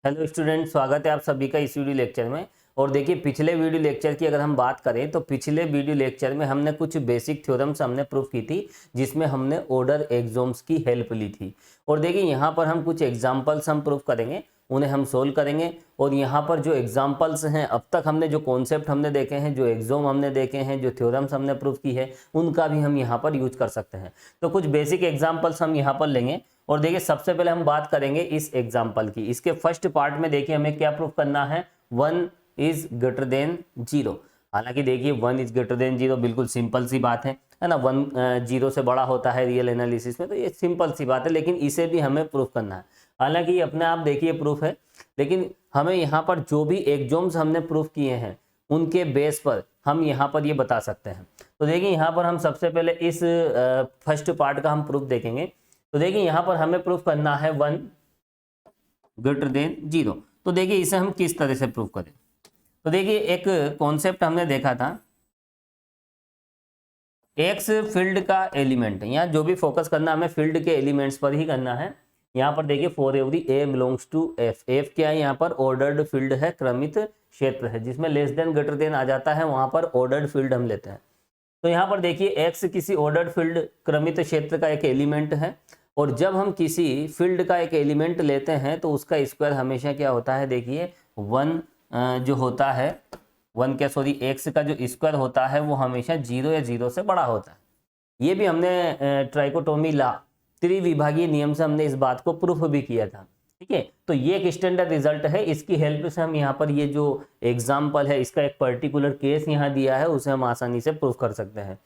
Hello student, स्वागत है आप सभी का इस वीडियो लेक्चर में। और देखिए, पिछले वीडियो लेक्चर की अगर हम बात करें तो पिछले वीडियो लेक्चर में हमने कुछ बेसिक थ्योरम्स हमने प्रूफ की थी, जिसमें हमने ऑर्डर एग्जाम्स की हेल्प ली थी। और देखिए, यहाँ पर हम कुछ एग्जाम्पल्स हम प्रूफ करेंगे, उन्हें हम सोल्व करेंगे। और यहाँ पर जो एग्जाम्पल्स हैं, अब तक हमने जो कॉन्सेप्ट हमने देखे हैं, जो एग्जाम हमने देखे हैं, जो थ्योरम्स हमने प्रूफ की है, उनका भी हम यहाँ पर यूज कर सकते हैं। तो कुछ बेसिक एग्जाम्पल्स हम यहाँ पर लेंगे। और देखिए, सबसे पहले हम बात करेंगे इस एग्जाम्पल की। इसके फर्स्ट पार्ट में देखिए हमें क्या प्रूफ करना है, 1 इज ग्रेटर देन 0। हालांकि देखिए 1 इज ग्रेटर देन 0 बिल्कुल सिंपल सी बात है ना। 1 0 से बड़ा होता है रियल एनालिसिस में, तो ये सिंपल सी बात है, लेकिन इसे भी हमें प्रूफ करना है। हालांकि ये अपने आप देखिए प्रूफ है, लेकिन हमें यहाँ पर जो भी एग्जाम्स हमने प्रूफ किए हैं उनके बेस पर हम यहाँ पर ये बता सकते हैं। तो देखिए, यहाँ पर हम सबसे पहले इस फर्स्ट पार्ट का हम प्रूफ देखेंगे। तो देखिए, यहाँ पर हमें प्रूफ करना है 1 ग्रेटर देन 0। तो देखिए, इसे हम किस तरह से प्रूफ करें। तो देखिए, एक कॉन्सेप्ट हमने देखा था, एक्स फील्ड का एलिमेंट। यहाँ जो भी फोकस करना हमें फील्ड के एलिमेंट्स पर ही करना है। यहाँ पर देखिए, for every A belongs to F. F क्या है, यहाँ पर ऑर्डर्ड फील्ड है, क्रमित क्षेत्र है, जिसमें लेस देन ग्रेटर देन आ जाता है, वहां पर ऑर्डर्ड फील्ड हम लेते हैं। तो यहाँ पर देखिए, एक्स किसी ऑर्डर्ड फील्ड क्रमित क्षेत्र का एक एलिमेंट है। और जब हम किसी फील्ड का एक एलिमेंट लेते हैं तो उसका स्क्वायर हमेशा क्या होता है, देखिए 1 जो होता है, 1 क्या सॉरी एक्स का जो स्क्वायर होता है वो हमेशा 0 या 0 से बड़ा होता है। ये भी हमने ट्राइकोटोमी ला, त्रिविभागीय नियम से हमने इस बात को प्रूफ भी किया था। ठीक है, तो ये एक स्टैंडर्ड रिजल्ट है। इसकी हेल्प से हम यहाँ पर ये जो एग्जाम्पल है, इसका एक पर्टिकुलर केस यहाँ दिया है, उसे हम आसानी से प्रूफ कर सकते हैं।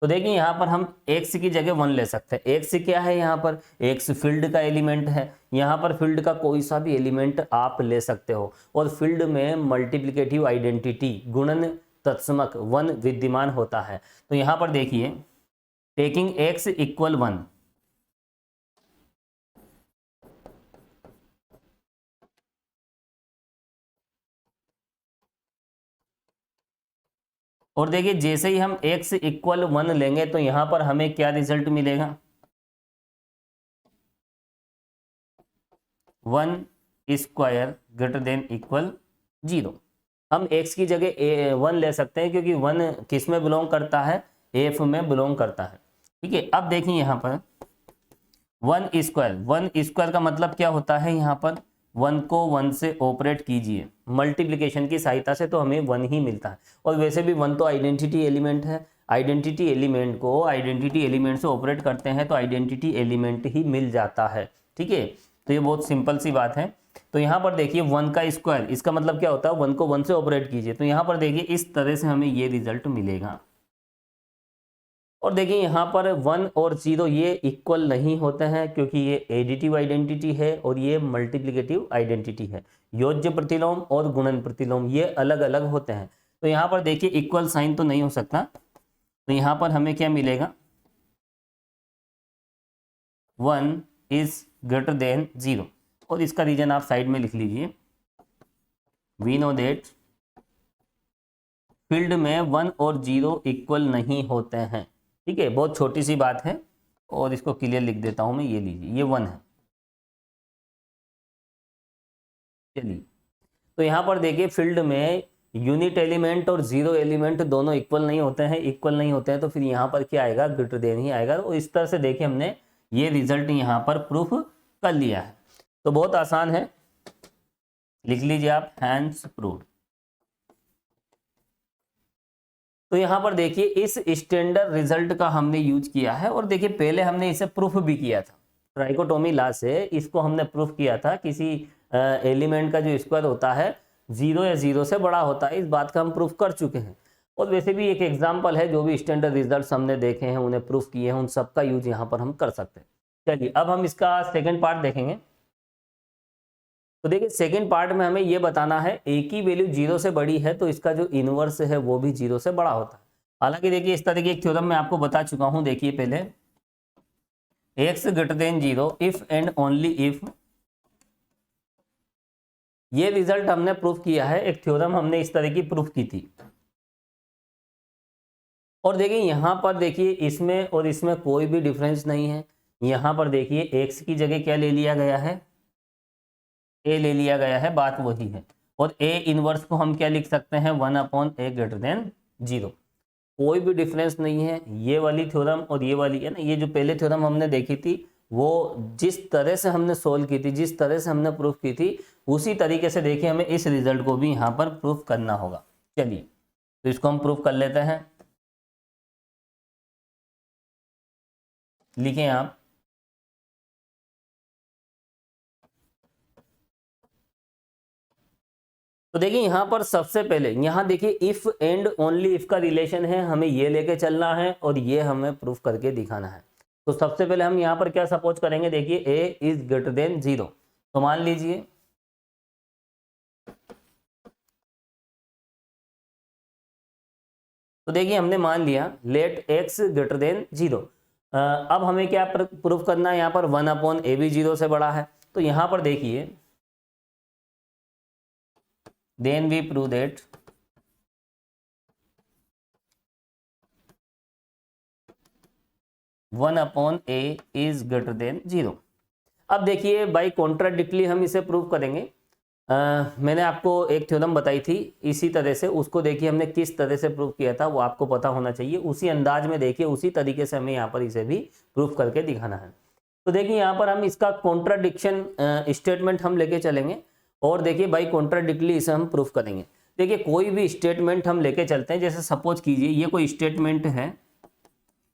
तो देखिए, यहाँ पर हम एक्स की जगह 1 ले सकते हैं। एक्स क्या है, यहाँ पर एक्स फील्ड का एलिमेंट है। यहाँ पर फील्ड का कोई सा भी एलिमेंट आप ले सकते हो। और फील्ड में मल्टीप्लिकेटिव आइडेंटिटी, गुणन तत्समक 1 विद्यमान होता है। तो यहाँ पर देखिए, टेकिंग एक्स इक्वल 1, और देखिए जैसे ही हम x इक्वल 1 लेंगे तो यहां पर हमें क्या रिजल्ट मिलेगा, 1 स्क्वायर ग्रेटर देन इक्वल 0। हम x की जगह 1 ले सकते हैं, क्योंकि 1 किस में बिलोंग करता है, f में बिलोंग करता है। ठीक है, अब देखिए यहाँ पर 1 स्क्वायर का मतलब क्या होता है, यहाँ पर 1 को 1 से ऑपरेट कीजिए मल्टीप्लिकेशन की सहायता से, तो हमें 1 ही मिलता है। और वैसे भी 1 तो आइडेंटिटी एलिमेंट है। आइडेंटिटी एलिमेंट को आइडेंटिटी एलिमेंट से ऑपरेट करते हैं तो आइडेंटिटी एलिमेंट ही मिल जाता है। ठीक है, तो ये बहुत सिंपल सी बात है। तो यहाँ पर देखिए 1 का स्क्वायर, इसका मतलब क्या होता है, 1 को 1 से ऑपरेट कीजिए। तो यहाँ पर देखिए इस तरह से हमें ये रिजल्ट मिलेगा। और देखिए, यहाँ पर 1 और 0 ये इक्वल नहीं होते हैं, क्योंकि ये एडिटिव आइडेंटिटी है और ये मल्टीप्लिकेटिव आइडेंटिटी है। योज्य प्रतिलोम और गुणन प्रतिलोम ये अलग अलग होते हैं। तो यहाँ पर देखिए इक्वल साइन तो नहीं हो सकता, तो यहाँ पर हमें क्या मिलेगा, 1 इज ग्रेटर देन 0। और इसका रीजन आप साइड में लिख लीजिए। वी नो दैट फील्ड में 1 और 0 इक्वल नहीं होते हैं। ठीक है, बहुत छोटी सी बात है, और इसको क्लियर लिख देता हूं मैं। ये लीजिए, ये 1 है। चलिए, तो यहाँ पर देखिए फील्ड में यूनिट एलिमेंट और 0 एलिमेंट दोनों इक्वल नहीं होते हैं। इक्वल नहीं होते हैं तो फिर यहाँ पर क्या आएगा, ग्रेटर देन ही आएगा। और इस तरह से देखिए हमने ये रिजल्ट यहाँ पर प्रूफ कर लिया है। तो बहुत आसान है, लिख लीजिए आप, हैंस प्रूव्ड। तो यहाँ पर देखिए इस स्टैंडर्ड रिजल्ट का हमने यूज किया है। और देखिए पहले हमने इसे प्रूफ भी किया था, ट्राइकोटोमी लॉ से इसको हमने प्रूफ किया था। किसी एलिमेंट का जो स्क्वायर होता है 0 या 0 से बड़ा होता है, इस बात का हम प्रूफ कर चुके हैं। और वैसे भी एक एग्जाम्पल है, जो भी स्टैंडर्ड रिजल्ट हमने देखे हैं, उन्हें प्रूफ किए हैं, उन सबका यूज यहाँ पर हम कर सकते हैं। चलिए, अब हम इसका सेकेंड पार्ट देखेंगे। तो देखिए, सेकंड पार्ट में हमें यह बताना है, ए की वैल्यू 0 से बड़ी है तो इसका जो इनवर्स है वो भी 0 से बड़ा होता है। हालांकि देखिए इस तरह की एक थ्योरम मैं आपको बता चुका हूं। देखिए पहले, x greater than 0 if and only if, ये रिजल्ट हमने प्रूफ किया है। एक थ्योरम हमने इस तरह की प्रूफ की थी। और देखिए यहां पर देखिए इसमें और इसमें कोई भी डिफरेंस नहीं है। यहां पर देखिए x की जगह क्या ले लिया गया है, ए ले लिया गया है, बात वही है। और ए इनवर्स को हम क्या लिख सकते हैं, 1/a ग्रेटर देन 0। कोई भी डिफरेंस नहीं है, ये वाली थ्योरम और ये वाली है ना, ये जो पहले थ्योरम हमने देखी थी वो जिस तरह से हमने सोल्व की थी, जिस तरह से हमने प्रूफ की थी, उसी तरीके से देखिए हमें इस रिजल्ट को भी यहाँ पर प्रूफ करना होगा। चलिए तो इसको हम प्रूफ कर लेते हैं। लिखें आप, तो देखिए यहाँ पर सबसे पहले यहाँ देखिए इफ एंड ओनली इफ का रिलेशन है, हमें ये लेके चलना है और ये हमें प्रूफ करके दिखाना है। तो सबसे पहले हम यहाँ पर क्या सपोज करेंगे, देखिए ए इज ग्रेटर देन 0। तो मान लीजिए तो देखिए हमने मान लिया लेट x ग्रेटर देन 0। अब हमें क्या प्रूफ करना है, यहाँ पर 1/a भी 0 से बड़ा है। तो यहाँ पर देखिए then we prove that one upon A is greater than 0। अब देखिए बाई कॉन्ट्राडिक्टली हम इसे प्रूव करेंगे। मैंने आपको एक थ्योरम बताई थी इसी तरह से, उसको देखिए हमने किस तरह से प्रूव किया था वो आपको पता होना चाहिए। उसी अंदाज में देखिए, उसी तरीके से हमें यहाँ पर इसे भी प्रूफ करके दिखाना है। तो देखिए यहाँ पर हम इसका कॉन्ट्राडिक्शन स्टेटमेंट हम लेके चलेंगे और देखिए बाई कॉन्ट्राडिक्टली इसे हम प्रूफ करेंगे। देखिए कोई भी स्टेटमेंट हम लेके चलते हैं, जैसे सपोज कीजिए ये कोई स्टेटमेंट है,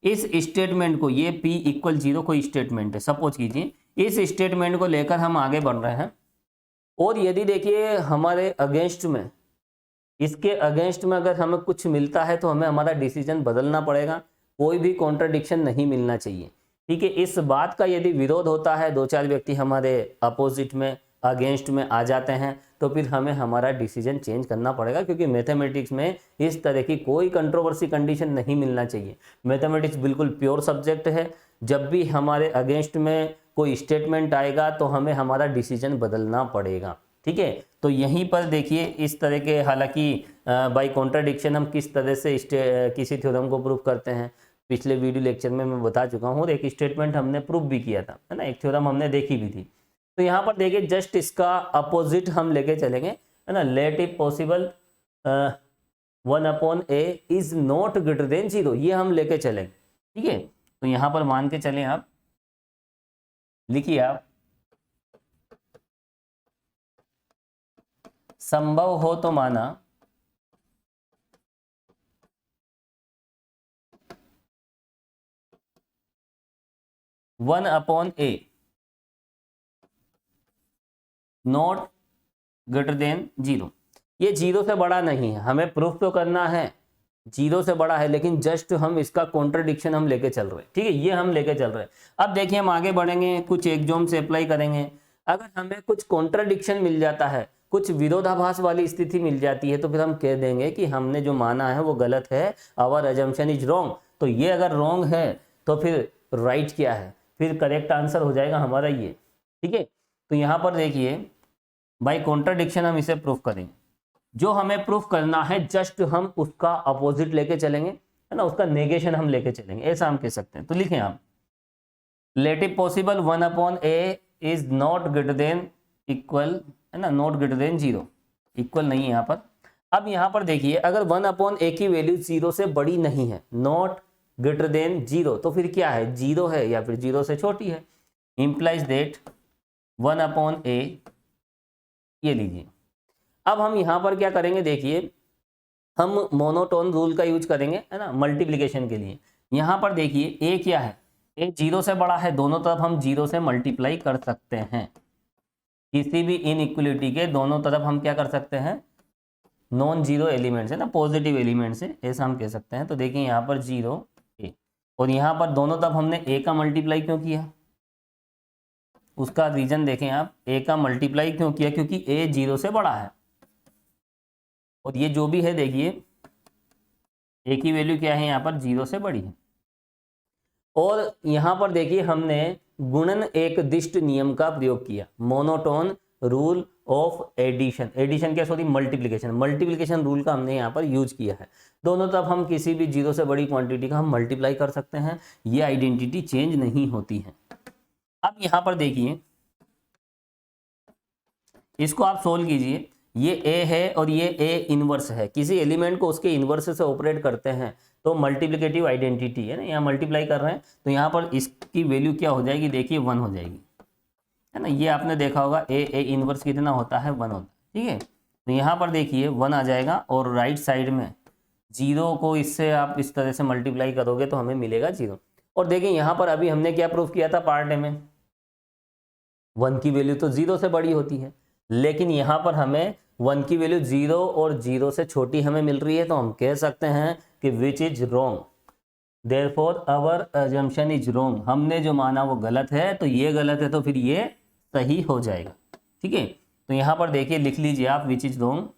इस स्टेटमेंट को, ये p = 0 कोई स्टेटमेंट है, सपोज कीजिए इस स्टेटमेंट को लेकर हम आगे बढ़ रहे हैं। और यदि देखिए हमारे अगेंस्ट में, इसके अगेंस्ट में अगर हमें कुछ मिलता है तो हमें हमारा डिसीजन बदलना पड़ेगा, कोई भी कॉन्ट्राडिक्शन नहीं मिलना चाहिए। ठीक है, इस बात का यदि विरोध होता है, 2-4 व्यक्ति हमारे अपोजिट में, अगेंस्ट में आ जाते हैं, तो फिर हमें हमारा डिसीजन चेंज करना पड़ेगा, क्योंकि मैथमेटिक्स में इस तरह की कोई कंट्रोवर्सी कंडीशन नहीं मिलना चाहिए। मैथमेटिक्स बिल्कुल प्योर सब्जेक्ट है। जब भी हमारे अगेंस्ट में कोई स्टेटमेंट आएगा तो हमें हमारा डिसीजन बदलना पड़ेगा। ठीक है, तो यहीं पर देखिए इस तरह के, हालांकि बाय कॉन्ट्राडिक्शन हम किस तरह से किसी थ्योरम को प्रूव करते हैं पिछले वीडियो लेक्चर में मैं बता चुका हूँ, और एक स्टेटमेंट हमने प्रूव भी किया था, है ना, एक थ्योरम हमने देखी भी थी। तो यहाँ पर देखिए जस्ट इसका अपोजिट हम लेके चलेंगे, है ना, let if possible 1/a is not greater than 0, ये हम लेके चलेंगे। ठीक है, तो यहाँ पर मान के चलें आप, लिखिए आप, संभव हो तो माना 1/a नॉट ग्रेटर देन 0। ये 0 से बड़ा नहीं है, हमें प्रूफ तो करना है 0 से बड़ा है, लेकिन जस्ट हम इसका कॉन्ट्रडिक्शन हम लेके चल रहे हैं। ठीक है, ये हम लेके चल रहे हैं। अब देखिए हम आगे बढ़ेंगे, कुछ एग्जाम से अप्लाई करेंगे। अगर हमें कुछ कॉन्ट्रडिक्शन मिल जाता है, कुछ विरोधाभास वाली स्थिति मिल जाती है, तो फिर हम कह देंगे कि हमने जो माना है वो गलत है, आवर अजम्पशन इज रॉन्ग। तो ये अगर रॉन्ग है तो फिर राइट क्या है, फिर करेक्ट आंसर हो जाएगा हमारा ये। ठीक है, तो यहाँ पर देखिए बाय कॉन्ट्रडिक्शन हम इसे प्रूफ करेंगे। जो हमें प्रूफ करना है जस्ट हम उसका अपोजिट लेके चलेंगे, है ना, उसका नेगेशन हम लेके चलेंगे, ऐसा हम कह सकते हैं। तो लिखें आप, let if possible 1/a is not greater than equal, है ना, नॉट ग्रेटर देन 0, इक्वल नहीं है यहाँ पर। अब यहाँ पर देखिए अगर 1/a की वैल्यू 0 से बड़ी नहीं है, नॉट ग्रेटर देन 0, तो फिर क्या है, 0 है या फिर 0 से छोटी है। इंप्लाइज दैट 1/a, ये लीजिए। अब हम यहाँ पर क्या करेंगे, देखिए हम मोनोटोन रूल का यूज करेंगे, है ना, मल्टीप्लिकेशन के लिए। यहाँ पर देखिए a क्या है, a 0 से बड़ा है, दोनों तरफ हम 0 से मल्टीप्लाई कर सकते हैं। किसी भी इनइक्वलिटी के दोनों तरफ हम क्या कर सकते हैं, नॉन जीरो एलिमेंट्स है ना, पॉजिटिव एलिमेंट्स है, ऐसा हम कह सकते हैं। तो देखिए यहाँ पर 0 a, और यहाँ पर दोनों तरफ हमने a का मल्टीप्लाई क्यों किया, उसका रीजन देखें आप, a का मल्टीप्लाई क्यों किया, क्योंकि a 0 से बड़ा है। और ये जो भी है देखिए a की वैल्यू क्या है, यहाँ पर 0 से बड़ी है। और यहाँ पर देखिए हमने गुणन एक दिष्ट नियम का प्रयोग किया, monotone rule of addition, addition क्या सॉरी मल्टीप्लिकेशन रूल का हमने यहाँ पर यूज किया है। दोनों तरफ हम किसी भी 0 से बड़ी क्वांटिटी का हम मल्टीप्लाई कर सकते हैं, ये आइडेंटिटी चेंज नहीं होती है। अब यहाँ पर देखिए इसको आप सोल्व कीजिए। ये a है और ये a इनवर्स है, किसी एलिमेंट को उसके इनवर्स से ऑपरेट करते हैं तो मल्टीप्लिकेटिव आइडेंटिटी है ना, यहाँ मल्टीप्लाई कर रहे हैं तो यहाँ पर इसकी वैल्यू क्या हो जाएगी, देखिए 1 हो जाएगी, है ना। ये आपने देखा होगा a इनवर्स कितना होता है, 1 होता है, ठीक है। तो यहाँ पर देखिए 1 आ जाएगा और राइट साइड में 0 को इससे आप इस तरह से मल्टीप्लाई करोगे तो हमें मिलेगा 0। और देखिए यहाँ पर अभी हमने क्या प्रूफ किया था पार्ट ए में, 1 की वैल्यू तो 0 से बड़ी होती है, लेकिन यहाँ पर हमें 1 की वैल्यू 0 और 0 से छोटी हमें मिल रही है, तो हम कह सकते हैं कि which is wrong, therefore our assumption is wrong. हमने जो माना वो गलत है, तो ये गलत है तो फिर ये सही हो जाएगा, ठीक है। तो यहाँ पर देखिए लिख लीजिए आप विच इज रॉन्ग,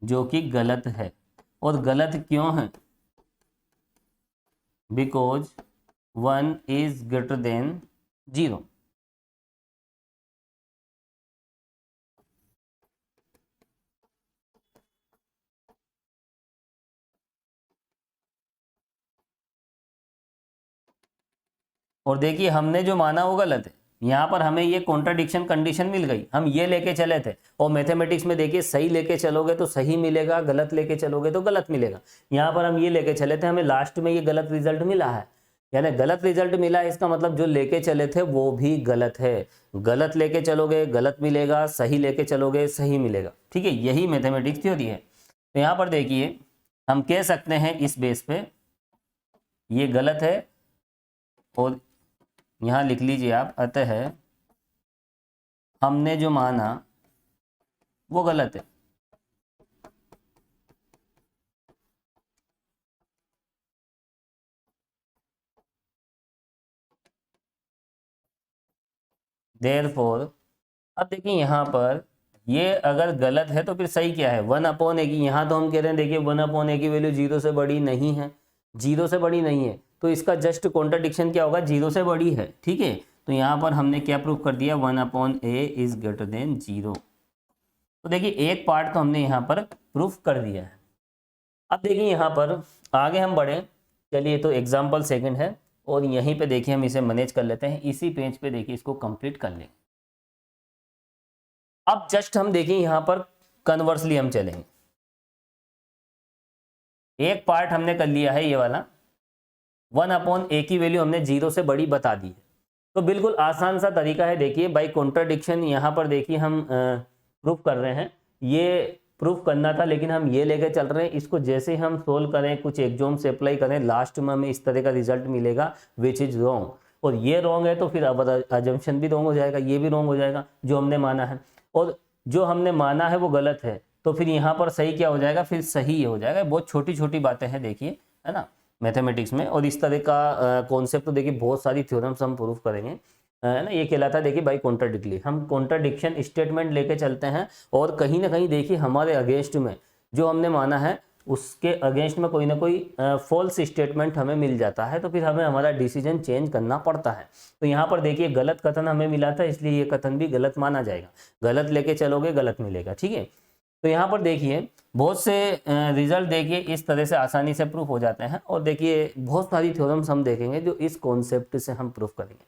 जो कि गलत है। और गलत क्यों है, बिकॉज 1 इज ग्रेटर देन 0। और देखिए हमने जो माना वो गलत है, यहाँ पर हमें ये कॉन्ट्राडिक्शन कंडीशन मिल गई, हम ये लेके चले थे। और मैथमेटिक्स में देखिए सही लेके चलोगे तो सही मिलेगा, गलत लेके चलोगे तो गलत मिलेगा। यहाँ पर हम ये लेके चले थे, हमें लास्ट में ये गलत रिजल्ट मिला है, यानी गलत रिजल्ट मिला है, इसका मतलब जो लेके चले थे वो भी गलत है। गलत लेके चलोगे गलत मिलेगा, सही लेके चलोगे सही मिलेगा, ठीक है। यही मैथमेटिक्स थ्योरी है। तो यहाँ पर देखिए हम कह सकते हैं इस बेस पे ये गलत है, और यहाँ लिख लीजिए आप, अतः हमने जो माना वो गलत है। देयरफॉर, अब देखिए यहाँ पर ये अगर गलत है तो फिर सही क्या है, 1/a की। यहाँ तो हम कह रहे हैं देखिए 1/a की वैल्यू 0 से बड़ी नहीं है, 0 से बड़ी नहीं है, तो इसका जस्ट कॉन्ट्रडिक्शन क्या होगा, 0 से बड़ी है, ठीक है। तो यहाँ पर हमने क्या प्रूफ कर दिया, 1/a इज ग्रेटर देन 0। तो देखिए एक पार्ट तो हमने यहाँ पर प्रूफ कर दिया है। अब देखिए यहाँ पर आगे हम बढ़े, चलिए तो एग्जाम्पल सेकंड है, और यहीं पे देखिए हम इसे मैनेज कर लेते हैं, इसी पेज पे देखिए इसको कंप्लीट कर लें। अब जस्ट हम देखिए यहाँ पर कन्वर्सली हम चलेंगे, एक पार्ट हमने कर लिया है ये वाला, 1/a की वैल्यू हमने 0 से बड़ी बता दी है। तो बिल्कुल आसान सा तरीका है, देखिए बाई कॉन्ट्राडिक्शन यहाँ पर देखिए हम प्रूफ कर रहे हैं, ये प्रूफ करना था लेकिन हम ये लेके चल रहे हैं। इसको जैसे हम सोल्व करें, कुछ एग्जाम से अप्लाई करें, लास्ट में हमें इस तरह का रिजल्ट मिलेगा विच इज रॉन्ग, और ये रॉन्ग है तो फिर अब अजम्पशन भी रॉन्ग हो जाएगा, ये भी रॉन्ग हो जाएगा जो हमने माना है, और जो हमने माना है वो गलत है, तो फिर यहाँ पर सही क्या हो जाएगा, फिर सही हो जाएगा। बहुत छोटी छोटी बातें हैं देखिए, है ना, मैथमेटिक्स में। और इस तरह का कॉन्सेप्ट तो देखिए बहुत सारी थ्योरम्स हम प्रूफ करेंगे, है ना। ये कहलाता है देखिए बाई कॉन्ट्राडिक्टली, हम कॉन्ट्राडिक्शन स्टेटमेंट लेके चलते हैं, और कहीं ना कहीं देखिए हमारे अगेंस्ट में जो हमने माना है उसके अगेंस्ट में कोई ना कोई फॉल्स स्टेटमेंट हमें मिल जाता है, तो फिर हमें हमारा डिसीजन चेंज करना पड़ता है। तो यहाँ पर देखिए गलत कथन हमें मिला था, इसलिए ये कथन भी गलत माना जाएगा, गलत लेके चलोगे गलत मिलेगा, ठीक है। तो यहाँ पर देखिए बहुत से रिजल्ट देखिए इस तरह से आसानी से प्रूफ हो जाते हैं, और देखिए बहुत सारी थ्योरम्स हम देखेंगे जो इस कॉन्सेप्ट से हम प्रूफ करेंगे।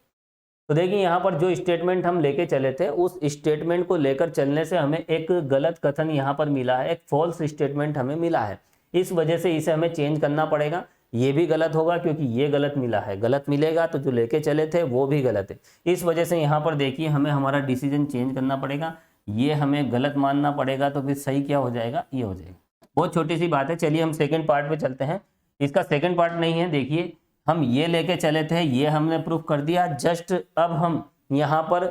तो देखिए यहाँ पर जो स्टेटमेंट हम लेके चले थे, उस स्टेटमेंट को लेकर चलने से हमें एक गलत कथन यहाँ पर मिला है, एक फॉल्स स्टेटमेंट हमें मिला है, इस वजह से इसे हमें चेंज करना पड़ेगा। ये भी गलत होगा क्योंकि ये गलत मिला है, गलत मिलेगा तो जो लेके चले थे वो भी गलत है, इस वजह से यहाँ पर देखिए हमें हमारा डिसीजन चेंज करना पड़ेगा, ये हमें गलत मानना पड़ेगा, तो फिर सही क्या हो जाएगा, ये हो जाएगा। बहुत छोटी सी बात है। चलिए हम सेकेंड पार्ट पे चलते हैं, इसका सेकेंड पार्ट नहीं है, देखिए हम ये लेके चले थे, ये हमने प्रूफ कर दिया, जस्ट अब हम यहाँ पर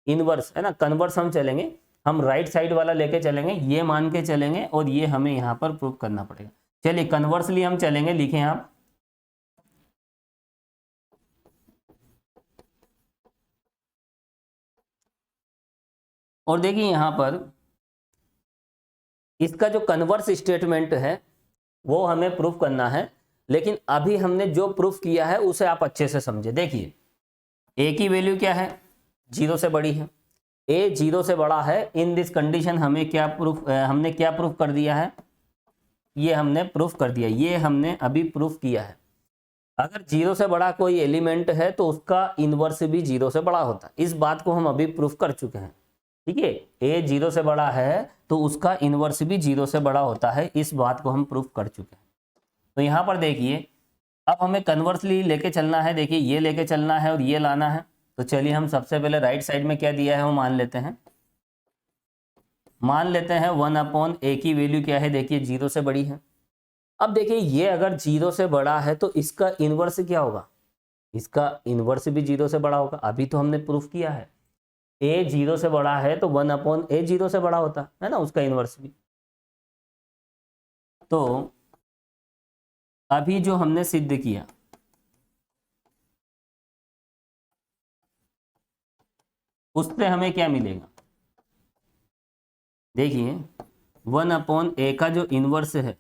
इनवर्स, है ना, कन्वर्स हम चलेंगे, हम राइट साइड वाला लेके चलेंगे, ये मान के चलेंगे, और ये हमें यहाँ पर प्रूफ करना पड़ेगा। चलिए कन्वर्सली हम चलेंगे, लिखें आप, और देखिए यहाँ पर इसका जो कन्वर्स स्टेटमेंट है वो हमें प्रूफ करना है, लेकिन अभी हमने जो प्रूफ किया है उसे आप अच्छे से समझे। देखिए ए की वैल्यू क्या है, 0 से बड़ी है, ए 0 से बड़ा है, इन दिस कंडीशन हमें क्या प्रूफ, हमने क्या प्रूफ कर दिया है, ये हमने प्रूफ कर दिया, ये हमने अभी प्रूफ किया है। अगर जीरो से बड़ा कोई एलिमेंट है तो उसका इनवर्स भी जीरो से बड़ा होता है। इस बात को हम अभी प्रूफ कर चुके हैं। ठीक है, ए जीरो से बड़ा है तो उसका इनवर्स भी जीरो से बड़ा होता है, इस बात को हम प्रूफ कर चुके हैं। तो यहाँ पर देखिए अब हमें कन्वर्सली लेके चलना है। देखिए ये लेके चलना है और ये लाना है। तो चलिए हम सबसे पहले राइट साइड में क्या दिया है वो मान लेते हैं। मान लेते हैं 1/a की वैल्यू क्या है, देखिए जीरो से बड़ी है। अब देखिए ये अगर जीरो से बड़ा है तो इसका इनवर्स क्या होगा, इसका इनवर्स भी जीरो से बड़ा होगा। अभी तो हमने प्रूफ किया है ए जीरो से बड़ा है तो 1/a जीरो से बड़ा होता है ना, उसका इनवर्स भी। तो अभी जो हमने सिद्ध किया उससे हमें क्या मिलेगा, देखिए 1/a का जो इनवर्स है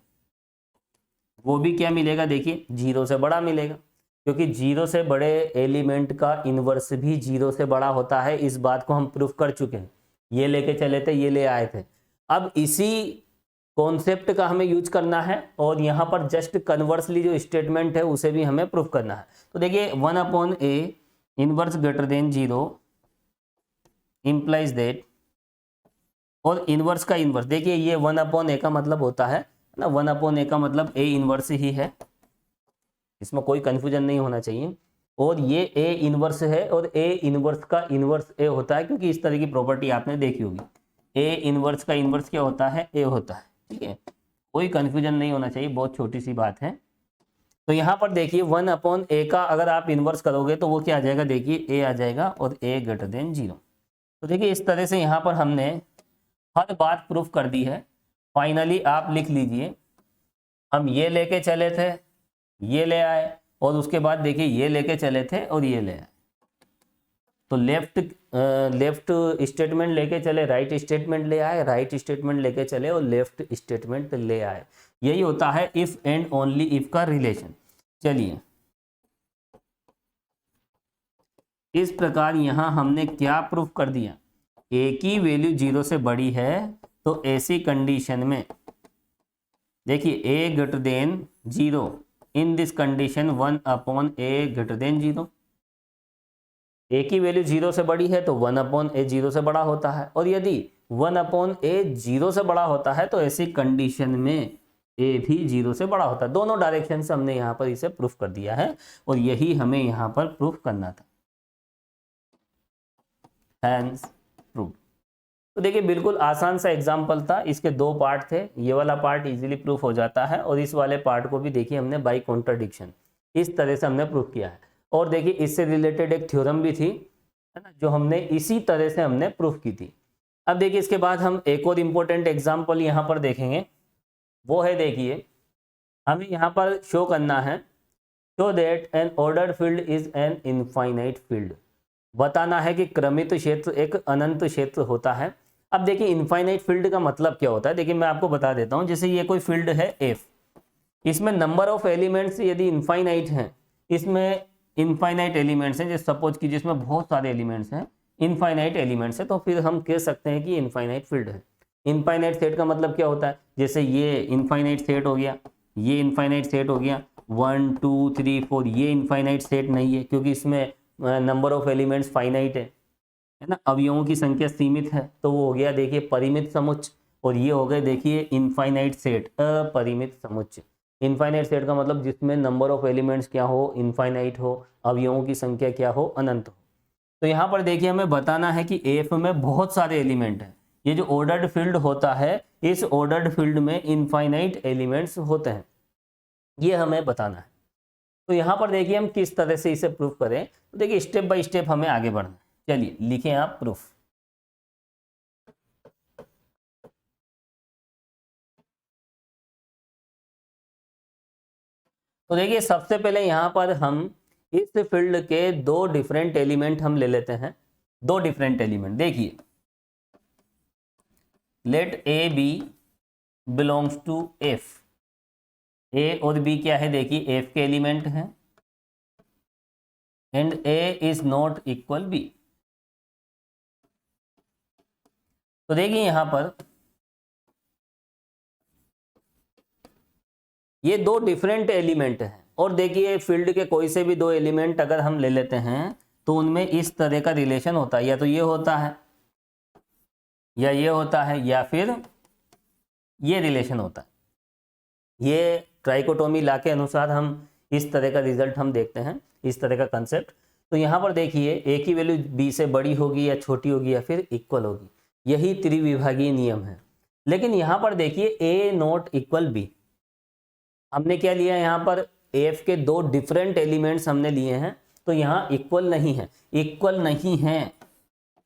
वो भी क्या मिलेगा, देखिए जीरो से बड़ा मिलेगा, क्योंकि जीरो से बड़े एलिमेंट का इनवर्स भी जीरो से बड़ा होता है। इस बात को हम प्रूफ कर चुके हैं। ये लेके चले थे, ये ले आए थे। अब इसी कॉन्सेप्ट का हमें यूज करना है और यहाँ पर जस्ट कन्वर्सली जो स्टेटमेंट है उसे भी हमें प्रूफ करना है। तो देखिए 1/a inverse greater than zero implies that, और इनवर्स का इनवर्स देखिए ये 1/a का मतलब होता है ना, 1/a का मतलब a इनवर्स ही है, इसमें कोई कंफ्यूजन नहीं होना चाहिए। और ये a इनवर्स है और a इनवर्स का इनवर्स a होता है, क्योंकि इस तरह की प्रॉपर्टी आपने देखी होगी। a इनवर्स का इनवर्स क्या होता है, a होता है। ठीक है, कोई कंफ्यूजन नहीं होना चाहिए, बहुत छोटी सी बात है। तो यहाँ पर देखिए 1/a का अगर आप इनवर्स करोगे तो वो क्या आ जाएगा, देखिए a आ जाएगा और a ग्रेटर देन जीरो। तो देखिए इस तरह से यहाँ पर हमने हर बात प्रूफ कर दी है। फाइनली आप लिख लीजिए, हम ये लेके चले थे, ये ले आए, और उसके बाद देखिए ये लेके चले थे और ये ले आए। तो लेफ्ट स्टेटमेंट लेके चले, राइट स्टेटमेंट ले आए, राइट स्टेटमेंट लेके चले और लेफ्ट स्टेटमेंट ले आए। यही होता है इफ एंड ओनली इफ का रिलेशन। चलिए इस प्रकार यहाँ हमने क्या प्रूफ कर दिया, ए की वैल्यू जीरो से बड़ी है तो ऐसी कंडीशन में देखिए a greater than zero, in this condition 1/a greater than zero. A की वैल्यू जीरो से बड़ी है तो 1/a जीरो से बड़ा होता है, और यदि 1/a जीरो से बड़ा होता है तो ऐसी कंडीशन में ए भी जीरो से बड़ा होता है। दोनों डायरेक्शन से हमने यहाँ पर इसे प्रूफ कर दिया है और यही हमें यहाँ पर प्रूफ करना था। Hence proof. तो देखिए बिल्कुल आसान सा एग्जाम्पल था, इसके दो पार्ट थे। ये वाला पार्ट इजीली प्रूफ हो जाता है और इस वाले पार्ट को भी देखिए हमने बाय कॉन्ट्राडिक्शन इस तरह से हमने प्रूफ किया है। और देखिए इससे रिलेटेड एक थ्योरम भी थी, है ना, जो हमने इसी तरह से हमने प्रूफ की थी। अब देखिए इसके बाद हम एक और इम्पोर्टेंट एग्जाम्पल यहाँ पर देखेंगे, वो है देखिए हमें यहाँ पर शो करना है, show that N ordered field is an infinite field. बताना है कि क्रमित क्षेत्र एक अनंत क्षेत्र होता है। अब देखिए इनफाइनाइट फील्ड का मतलब क्या होता है, देखिए मैं आपको बता देता हूँ। जैसे ये कोई फील्ड है F, इसमें नंबर ऑफ एलिमेंट्स यदि इनफाइनाइट हैं, इसमें इनफाइनाइट एलिमेंट्स हैं, जैसे सपोज कीजिए इसमें बहुत सारे एलिमेंट्स हैं, इनफाइनाइट एलिमेंट्स हैं, तो फिर हम कह सकते हैं कि इनफाइनाइट फील्ड है। इनफाइनाइट सेट का मतलब क्या होता है, जैसे ये इनफाइनाइट सेट हो गया, ये इनफाइनाइट सेट हो गया, 1 2 3 4, ये इनफाइनाइट सेट नहीं है क्योंकि इसमें नंबर ऑफ एलिमेंट्स फाइनाइट है ना, अवयवों की संख्या सीमित है, तो वो हो गया देखिए परिमित समुच्चय। और ये हो गए देखिए इनफाइनाइट सेट, अपरिमित समुच्चय। इनफाइनाइट सेट का मतलब जिसमें नंबर ऑफ एलिमेंट्स क्या हो, इनफाइनाइट हो, अवयवों की संख्या क्या हो, अनंत हो। तो यहाँ पर देखिए हमें बताना है कि एफ में बहुत सारे एलिमेंट हैं। ये जो ऑर्डर्ड फील्ड होता है, इस ऑर्डर्ड फील्ड में इनफाइनाइट एलिमेंट्स होते हैं, ये हमें बताना है। तो यहाँ पर देखिए हम किस तरह से इसे प्रूफ करें, तो देखिए स्टेप बाय स्टेप हमें आगे बढ़ना है। चलिए लिखें आप प्रूफ। तो देखिए सबसे पहले यहाँ पर हम इस फील्ड के दो डिफरेंट एलिमेंट हम ले लेते हैं, दो डिफरेंट एलिमेंट। देखिए let a b belongs to F, a और बी क्या है, देखिए एफ के एलिमेंट हैं, and a is not equal b. तो देखिए यहां पर ये दो डिफरेंट एलिमेंट हैं, और देखिए फील्ड के कोई से भी दो एलिमेंट अगर हम ले लेते हैं तो उनमें इस तरह का रिलेशन होता है, या तो ये होता है या ये होता है या फिर ये रिलेशन होता है। ये ट्राइकोटोमी लॉ के अनुसार हम इस तरह का रिजल्ट हम देखते हैं, इस तरह का कंसेप्ट। तो यहाँ पर देखिए ए की वैल्यू बी से बड़ी होगी या छोटी होगी या फिर इक्वल होगी, यही त्रिविभागीय नियम है। लेकिन यहाँ पर देखिए ए नॉट इक्वल बी, हमने क्या लिया यहाँ पर एफ के दो डिफरेंट एलिमेंट्स हमने लिए हैं, तो यहाँ इक्वल नहीं है, इक्वल नहीं है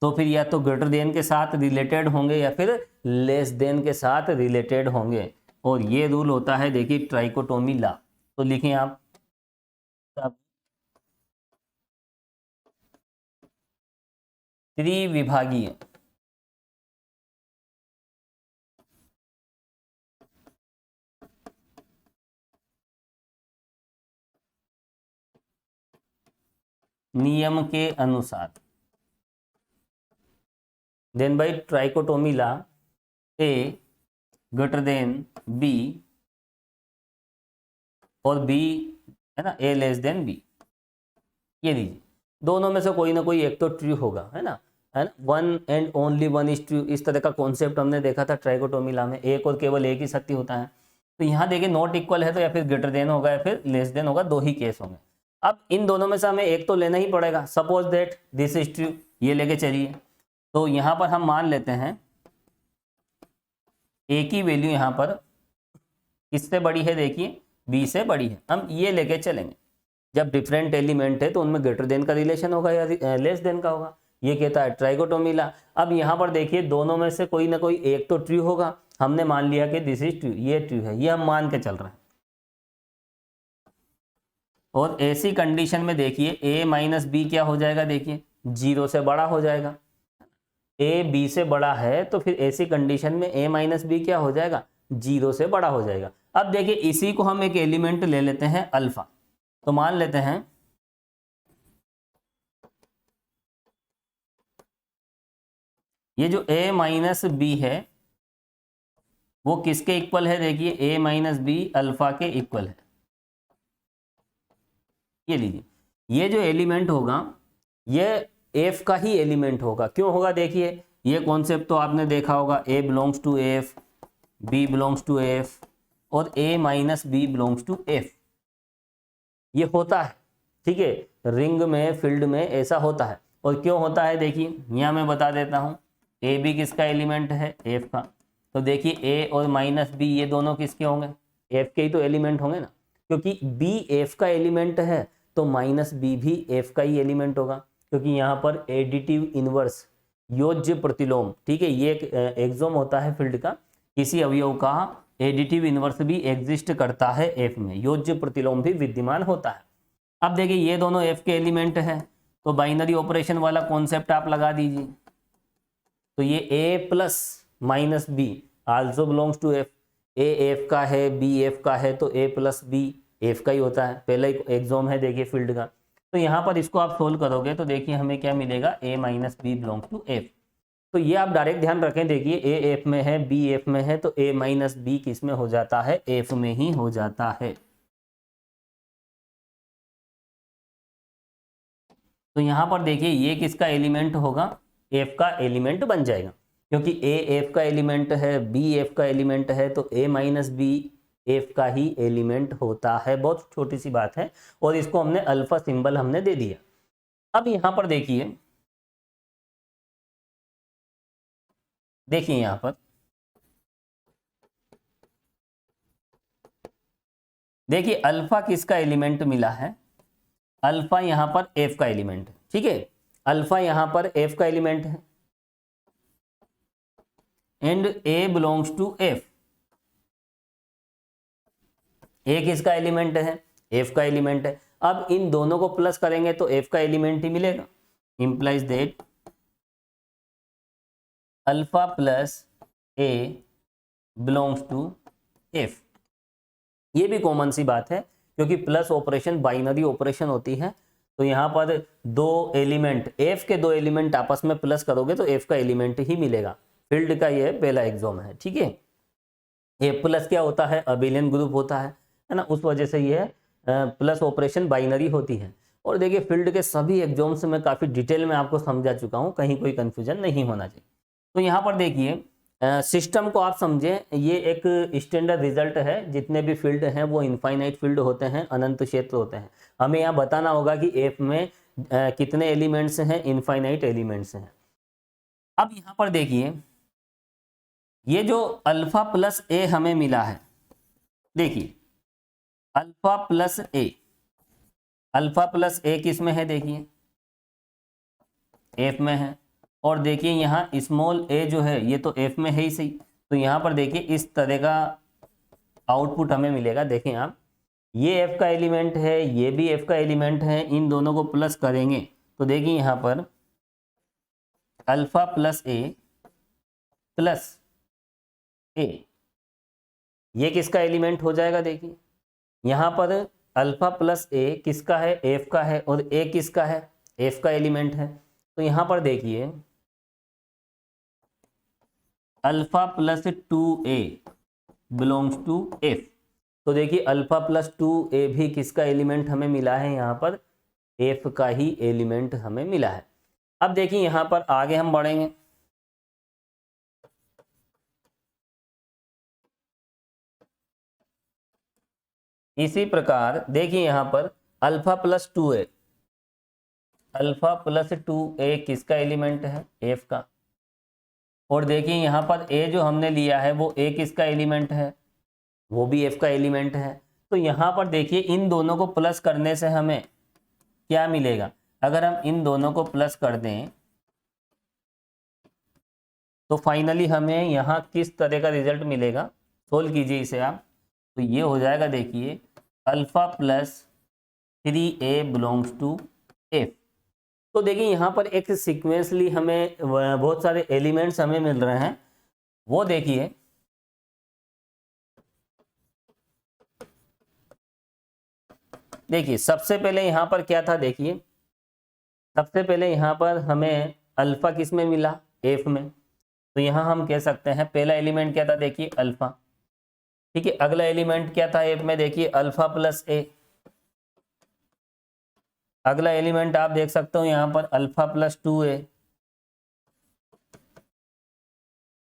तो फिर या तो ग्रेटर देन के साथ रिलेटेड होंगे या फिर लेस देन के साथ रिलेटेड होंगे, और ये रूल होता है देखिए ट्राइकोटोमी लॉ। तो लिखें आप त्रिविभागीय नियम के अनुसार, then by trichotomy law A greater than B और बी है ना ए लेस देन बी। ये लीजिए दोनों में से कोई ना कोई एक तो ट्रू होगा, है ना, one and only one is true, इस तरह का कॉन्सेप्ट हमने देखा था ट्राइकोटोमी लॉ में, एक और केवल एक ही सत्य होता है। तो यहाँ देखिए नॉट इक्वल है तो या फिर ग्रेटर देन होगा या फिर लेस देन होगा, दो ही केस होंगे। अब इन दोनों में से हमें एक तो लेना ही पड़ेगा, suppose that this is true, ये लेके चलिए। तो यहाँ पर हम मान लेते हैं ए की वैल्यू यहाँ पर किससे बड़ी है, देखिए बी से बड़ी है, हम ये लेके चलेंगे। जब डिफरेंट एलिमेंट है तो उनमें ग्रेटर देन का रिलेशन होगा या लेस देन का होगा, ये कहता है ट्राइकोटोमी लॉ। अब यहाँ पर देखिए दोनों में से कोई ना कोई एक तो ट्रू होगा, हमने मान लिया कि दिस इज ट्रू, ये ट्रू है, ये हम मान के चल रहे हैं। और ऐसी कंडीशन में देखिए ए माइनस बी क्या हो जाएगा, देखिए 0 से बड़ा हो जाएगा। ए बी से बड़ा है तो फिर ऐसी कंडीशन में ए माइनस बी क्या हो जाएगा, 0 से बड़ा हो जाएगा। अब देखिए इसी को हम एक एलिमेंट ले लेते हैं अल्फा, तो मान लेते हैं ये जो a माइनस बी है वो किसके इक्वल है, देखिए a माइनस बी अल्फा के इक्वल है। ये लीजिए ये जो एलिमेंट होगा ये f का ही एलिमेंट होगा। क्यों होगा, देखिए ये कॉन्सेप्ट तो आपने देखा होगा, a belongs to f, b belongs to f और a minus B belongs to f, ये होता है, ठीक है, रिंग में फील्ड में ऐसा होता है। और क्यों होता है देखिए यहाँ मैं बता देता हूँ, ए बी किसका एलिमेंट है, एफ का। तो देखिए ए और माइनस बी ये दोनों किसके होंगे, एफ के ही तो एलिमेंट होंगे ना, क्योंकि बी एफ का एलिमेंट है तो माइनस बी भी एफ का ही एलिमेंट होगा, क्योंकि यहाँ पर एडिटिव इनवर्स योज्य प्रतिलोम, ठीक है, ये एक एक्सोम होता है फील्ड का, किसी अवयव का एडिटिव इनवर्स भी एग्जिस्ट करता है एफ में, योज्य प्रतिलोम भी विद्यमान होता है। अब देखिए ये दोनों एफ के एलिमेंट है तो बाइनरी ऑपरेशन वाला कॉन्सेप्ट आप लगा दीजिए, तो ये a plus minus B also belongs to F, A F का है बी एफ का है तो a प्लस बी एफ का ही होता है, पहला एक्सोम है देखिए फील्ड का। तो यहाँ पर इसको आप सोल्व करोगे तो देखिए हमें क्या मिलेगा, a minus B belongs to F. तो ये आप डायरेक्ट ध्यान रखें, देखिए a एफ में है b एफ में है तो a माइनस बी किस में हो जाता है, एफ में ही हो जाता है। तो यहाँ पर देखिए ये किसका एलिमेंट होगा, एफ का एलिमेंट बन जाएगा, क्योंकि ए एफ का एलिमेंट है बी एफ का एलिमेंट है तो ए माइनस बी एफ का ही एलिमेंट होता है। बहुत छोटी सी बात है और इसको हमने अल्फा सिंबल हमने दे दिया। अब यहाँ पर देखिए यहाँ पर देखिए अल्फा किसका एलिमेंट मिला है, अल्फा यहाँ पर एफ का एलिमेंट है, ठीक है, अल्फा यहाँ पर एफ का एलिमेंट है and a belongs to F, a किसका एलिमेंट है, एफ का एलिमेंट है। अब इन दोनों को प्लस करेंगे तो एफ का एलिमेंट ही मिलेगा, implies that alpha plus A belongs to F. ये भी कॉमन सी बात है क्योंकि प्लस ऑपरेशन बाइनरी ऑपरेशन होती है, तो यहाँ पर दो एलिमेंट एफ के दो एलिमेंट आपस में प्लस करोगे तो एफ का एलिमेंट ही मिलेगा। फील्ड का ये पहला एग्जाम है, ठीक है। ए प्लस क्या होता है, अबेलियन ग्रुप होता है ना, उस वजह से ये प्लस ऑपरेशन बाइनरी होती है। और देखिए फील्ड के सभी एग्जाम्स में काफ़ी डिटेल में आपको समझा चुका हूँ, कहीं कोई कन्फ्यूजन नहीं होना चाहिए। तो यहाँ पर देखिए सिस्टम को आप समझें, ये एक स्टैंडर्ड रिजल्ट है। जितने भी फील्ड हैं वो इनफाइनाइट फील्ड होते हैं, अनंत क्षेत्र होते हैं। हमें यहाँ बताना होगा कि एफ में कितने एलिमेंट्स हैं, इनफाइनाइट एलिमेंट्स हैं। अब यहाँ पर देखिए ये जो अल्फा प्लस ए हमें मिला है, देखिए अल्फा प्लस ए, अल्फा प्लस ए किस में है, देखिए एफ में है। और देखिए यहाँ स्मॉल ए जो है ये तो एफ में है ही सही। तो यहाँ पर देखिए इस तरह का आउटपुट हमें मिलेगा। देखें आप, ये एफ का एलिमेंट है, ये भी एफ का एलिमेंट है, इन दोनों को प्लस करेंगे तो देखिए यहाँ पर अल्फा प्लस ए प्लस ए, ये किसका एलिमेंट हो जाएगा। देखिए यहाँ पर अल्फा प्लस ए किसका है, एफ का है, और ए किसका है, एफ का एलिमेंट है। तो यहाँ पर देखिए alpha plus 2a belongs to F. तो देखिए अल्फा प्लस 2a भी किसका एलिमेंट हमें मिला है, यहाँ पर एफ का ही एलिमेंट हमें मिला है। अब देखिए यहाँ पर आगे हम बढ़ेंगे। इसी प्रकार देखिए यहाँ पर alpha plus 2a, alpha plus 2a किसका एलिमेंट है, एफ का। और देखिए यहाँ पर a जो हमने लिया है वो a किसका एलिमेंट है, वो भी f का एलिमेंट है। तो यहाँ पर देखिए इन दोनों को प्लस करने से हमें क्या मिलेगा, अगर हम इन दोनों को प्लस कर दें तो फाइनली हमें यहाँ किस तरह का रिजल्ट मिलेगा, सोल्व कीजिए इसे आप। तो ये हो जाएगा देखिए alpha plus 3a belongs to F. तो देखिए यहाँ पर एक सीक्वेंसली हमें बहुत सारे एलिमेंट्स हमें मिल रहे हैं। वो देखिए सबसे पहले यहाँ पर क्या था, देखिए सबसे पहले यहाँ पर हमें अल्फा किस में मिला, एफ में। तो यहाँ हम कह सकते हैं पहला एलिमेंट क्या था, देखिए अल्फा, ठीक है। अगला एलिमेंट क्या था एफ में, देखिए अल्फा प्लस ए। अगला एलिमेंट आप देख सकते हो यहाँ पर अल्फा प्लस 2a।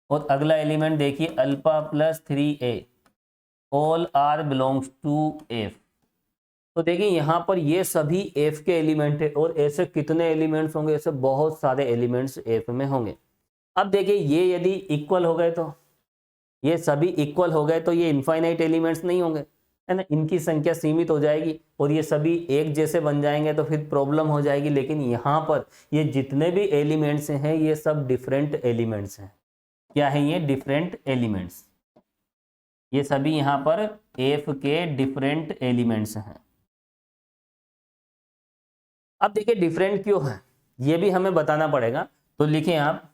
और अगला एलिमेंट देखिए alpha plus 3a। All are belongs to F. तो देखिए यहाँ पर ये सभी एफ के एलिमेंट है। और ऐसे कितने एलिमेंट्स होंगे, ऐसे बहुत सारे एलिमेंट्स एफ में होंगे। अब देखिए ये यदि इक्वल हो गए, तो ये सभी इक्वल हो गए तो ये इनफाइनाइट एलिमेंट्स नहीं होंगे, है ना, इनकी संख्या सीमित हो जाएगी और ये सभी एक जैसे बन जाएंगे तो फिर प्रॉब्लम हो जाएगी। लेकिन यहाँ पर ये जितने भी एलिमेंट्स हैं ये सब डिफरेंट एलिमेंट्स हैं। क्या है ये, डिफरेंट एलिमेंट्स। ये सभी यहाँ पर एफ के डिफरेंट एलिमेंट्स हैं। अब देखिए डिफरेंट क्यों है ये भी हमें बताना पड़ेगा। तो लिखें आप,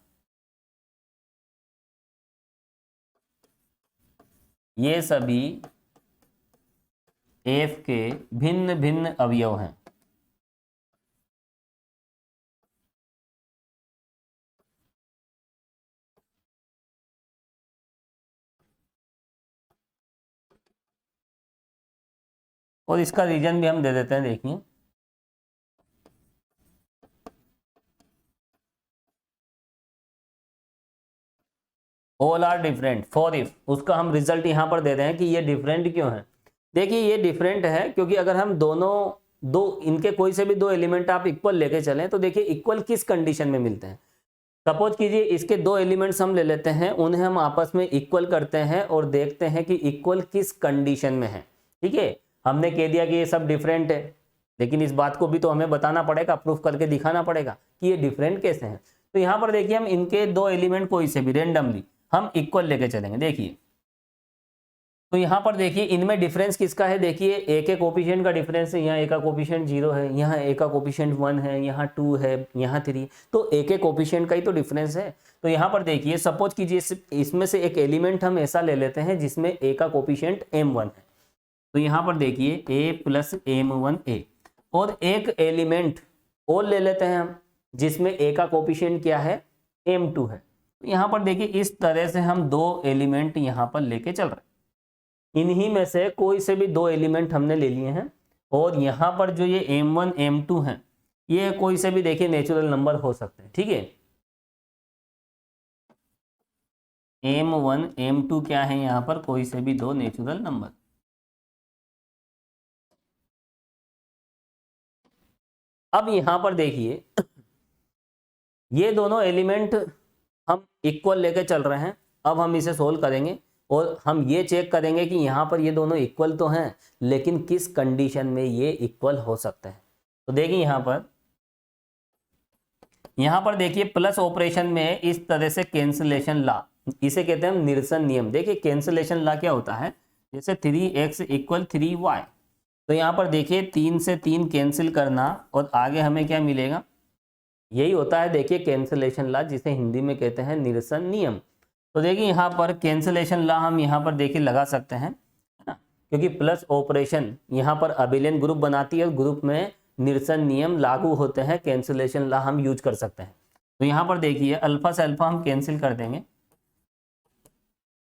ये सभी एफ के भिन्न भिन्न अवयव हैं। और इसका रीजन भी हम दे देते हैं, देखिए all are different for if, उसका हम रिजल्ट यहां पर दे रहे हैं कि ये डिफरेंट क्यों है। देखिए ये डिफरेंट है क्योंकि अगर हम दोनों इनके कोई से भी दो एलिमेंट आप इक्वल लेके चलें तो देखिए इक्वल किस कंडीशन में मिलते हैं। सपोज कीजिए इसके दो एलिमेंट्स हम ले लेते हैं, उन्हें हम आपस में इक्वल करते हैं और देखते हैं कि इक्वल किस कंडीशन में है। ठीक है, हमने कह दिया कि ये सब डिफरेंट है, लेकिन इस बात को भी तो हमें बताना पड़ेगा, प्रूफ करके दिखाना पड़ेगा कि ये डिफरेंट कैसे हैं। तो यहाँ पर देखिए हम इनके दो एलिमेंट कोई से भी रेंडमली हम इक्वल लेके चलेंगे। देखिए तो यहाँ पर देखिए इनमें डिफरेंस किसका है, देखिए ए के कोफिशिएंट का डिफरेंस है। यहाँ ए का कोफिशिएंट 0 है, यहाँ ए का कोफिशिएंट 1 है, यहाँ 2 है, यहाँ 3। तो ए के कोफिशिएंट का ही तो डिफरेंस है। तो यहाँ पर देखिए सपोज कीजिए इसमें से एक एलिमेंट हम ऐसा ले लेते हैं जिसमें ए का कोफिशिएंट m1 है। तो यहाँ पर देखिए a प्लस m1a, और एक एलिमेंट और ले लेते हैं हम जिसमें a का कोफिशिएंट क्या है, m2 है। तो यहाँ पर देखिए इस तरह से हम दो एलिमेंट यहाँ पर लेके चल रहे हैं। इन्हीं में से कोई से भी दो एलिमेंट हमने ले लिए हैं और यहाँ पर जो ये m1 m2 है ये कोई से भी देखिए नेचुरल नंबर हो सकते हैं, ठीक है। m1 m2 क्या है, यहाँ पर कोई से भी दो नेचुरल नंबर। अब यहाँ पर देखिए ये दोनों एलिमेंट हम इक्वल लेके चल रहे हैं। अब हम इसे सोल्व करेंगे और हम ये चेक करेंगे कि यहाँ पर ये दोनों इक्वल तो हैं, लेकिन किस कंडीशन में ये इक्वल हो सकते हैं। तो देखिए यहाँ पर देखिए प्लस ऑपरेशन में इस तरह से कैंसिलेशन लॉ, इसे कहते हैं निरसन नियम। देखिए कैंसिलेशन लॉ क्या होता है, जैसे 3x = 3y, तो यहाँ पर देखिए 3 से 3 कैंसिल करना और आगे हमें क्या मिलेगा, यही होता है देखिए कैंसिलेशन लॉ, जिसे हिंदी में कहते हैं निरसन नियम। तो देखिए यहाँ पर कैंसिलेशन लॉ हम यहाँ पर देखिए लगा सकते हैं, है ना, क्योंकि प्लस ऑपरेशन यहाँ पर अबिलियन ग्रुप बनाती है और ग्रुप में निरसन नियम लागू होते हैं, कैंसिलेशन लॉ हम यूज कर सकते हैं। तो यहाँ पर देखिए अल्फा से अल्फा हम कैंसिल कर देंगे